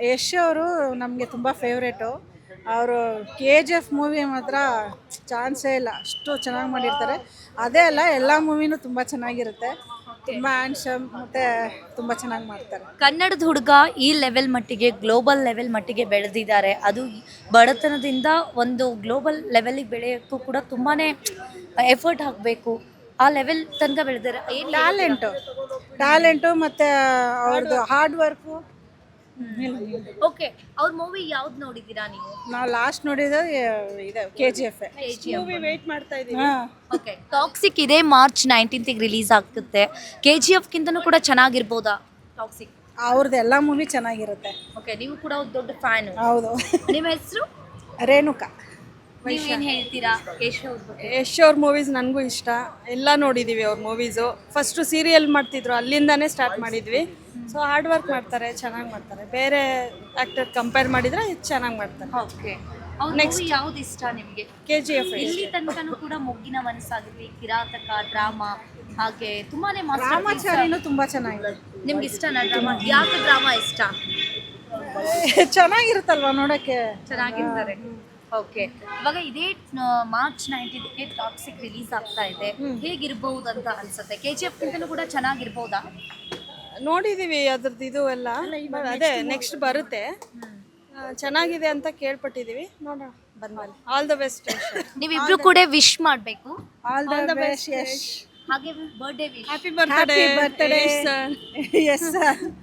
ಯಶ್ ಅವರು ನಮಗೆ ತುಂಬ ಫೇವ್ರೇಟು. ಅವರು KGF ಮೂವಿ ಮಾತ್ರ ಚಾನ್ಸೇ ಇಲ್ಲ, ಅಷ್ಟು ಚೆನ್ನಾಗಿ ಮಾಡಿರ್ತಾರೆ. ಅದೇ ಅಲ್ಲ, ಎಲ್ಲ ಮೂವಿನೂ ತುಂಬ ಚೆನ್ನಾಗಿರುತ್ತೆ. ತುಂಬ ಹ್ಯಾಂಡ್ಸಮ್ ಮತ್ತು ತುಂಬ ಚೆನ್ನಾಗಿ ಮಾಡ್ತಾರೆ. ಕನ್ನಡದ ಹುಡುಗ ಈ ಲೆವೆಲ್ ಮಟ್ಟಿಗೆ ಗ್ಲೋಬಲ್ ಲೆವೆಲ್ ಮಟ್ಟಿಗೆ ಬೆಳೆದಿದ್ದಾರೆ. ಅದು ಬಡತನದಿಂದ ಒಂದು ಗ್ಲೋಬಲ್ ಲೆವೆಲಿಗೆ ಬೆಳೆಯೋಕ್ಕೂ ಕೂಡ ತುಂಬಾ ಎಫರ್ಟ್ ಹಾಕಬೇಕು. ಆ ಲೆವೆಲ್ ತನಕ ಬೆಳೆದಾರೆ. ಏನು ಟ್ಯಾಲೆಂಟು ಮತ್ತು ಅವ್ರದ್ದು ಹಾರ್ಡ್ ವರ್ಕು. ಓಕೆ, ಅವ್ರ ಮೂವಿ ಯಾವ್ದು ನೋಡಿದ್ದೀರಾ ನೀವು? ನಾವು ಲಾಸ್ಟ್ ನೋಡಿದ್ದು ಇದೆ KGF. ವೇಟ್ ಮಾಡ್ತಾ ಇದ್ದೀವಿ. ಹಾಂ, ಓಕೆ, ಟಾಕ್ಸಿಕ್ ಇದೆ ಮಾರ್ಚ್ 19th ರಿಲೀಸ್ ಆಗುತ್ತೆ. KGF ಕಿಂತನೂ ಕೂಡ ಚೆನ್ನಾಗಿರ್ಬೋದಾ ಟಾಕ್ಸಿಕ್? ಅವ್ರದ್ದು ಎಲ್ಲ ಮೂವಿ ಚೆನ್ನಾಗಿರುತ್ತೆ. ಓಕೆ, ನೀವು ಕೂಡ ಒಂದು ದೊಡ್ಡ ಫ್ಯಾನು. ಹೌದು. ನಿಮ್ಮ ಹೆಸರು? ರೇಣುಕಾ. ನೀವೇನು ಹೇಳ್ತೀರಾ ಯಶ್ ಅವ್ರ ಬಗ್ಗೆ? ಯಶ್ ಅವ್ರ ಮೂವೀಸ್ ನನಗೂ ಇಷ್ಟ, ಎಲ್ಲ ನೋಡಿದ್ದೀವಿ ಅವ್ರ ಮೂವೀಸು. ಫಸ್ಟು ಸೀರಿಯಲ್ ಮಾಡ್ತಿದ್ರು, ಅಲ್ಲಿಂದಾನೇ ಸ್ಟಾರ್ಟ್ ಮಾಡಿದ್ವಿ. ಸೊ ಹಾರ್ಡ್ ವರ್ಕ್ ಮಾಡ್ತಾರೆ, ಚೆನ್ನಾಗಿ ಮಾಡ್ತಾರೆ. ಬೇರೆ ಆ್ಯಕ್ಟರ್ ಕಂಪೇರ್ ಮಾಡಿದರೆ ಇದು ಚೆನ್ನಾಗಿ ಮಾಡ್ತಾರೆ. ಓಕೆ, ಅವ್ರ Next. ಮೂವಿ ಯಾವ್ದು ಇಷ್ಟ ನಿಮಗೆ? KGF. ಇಲ್ಲಿ ತನಕನೂ ಕೂಡ ಮೊಗ್ಗಿನ ಮನಸ್ಸಾಗಿರ್ಲಿ, ಕಿರಾತಕ, ಡ್ರಾಮಾ, ಹಾಗೆ ತುಂಬಾನೇ ರಾಮಾಚಾರಿನೂ ತುಂಬ ಚೆನ್ನಾಗಿದೆ. ನಿಮ್ಗೆ ಇಷ್ಟನಾ ಡ್ರಾಮಾ? ಯಾಕೆ ಡ್ರಾಮಾ ಇಷ್ಟ? ಚೆನ್ನಾಗಿರುತ್ತಲ್ವಾ ನೋಡೋಕ್ಕೆ. ಚೆನ್ನಾಗಿರ್ತಾರೆ. ಓಕೆ, ಇವಾಗ ಇದೇ ಮಾರ್ಚ್ 19th ಟಾಕ್ಸಿಕ್ ರಿಲೀಸ್ ಆಗ್ತಾ ಇದೆ. ಹೇಗಿರ್ಬಹುದು ಅಂತ ಅನ್ಸುತ್ತೆ? KGF ಗಿಂತನೂ ಕೂಡ ಚೆನ್ನಾಗಿರ್ಬೋದಾ? ನೋಡಿದ್ದೀವಿ ಅದ್ರದ್ದು ಇದು ಎಲ್ಲ. ಅದೇ ನೆಕ್ಸ್ಟ್ ಬರುತ್ತೆ. ಚೆನ್ನಾಗಿದೆ ಅಂತ ಕೇಳ್ಪಟ್ಟಿದ್ದೀವಿ, ನೋಡೋಣ ಬಂದ್ಮೇಲೆ. All the best. ನೀವಿಬ್ರು ಕೂಡ ವಿಶ್ ಮಾಡಬೇಕು. All the best Yash. ಹಾಗೆ birthday wish. Happy happy birthday birthday. Yes sir.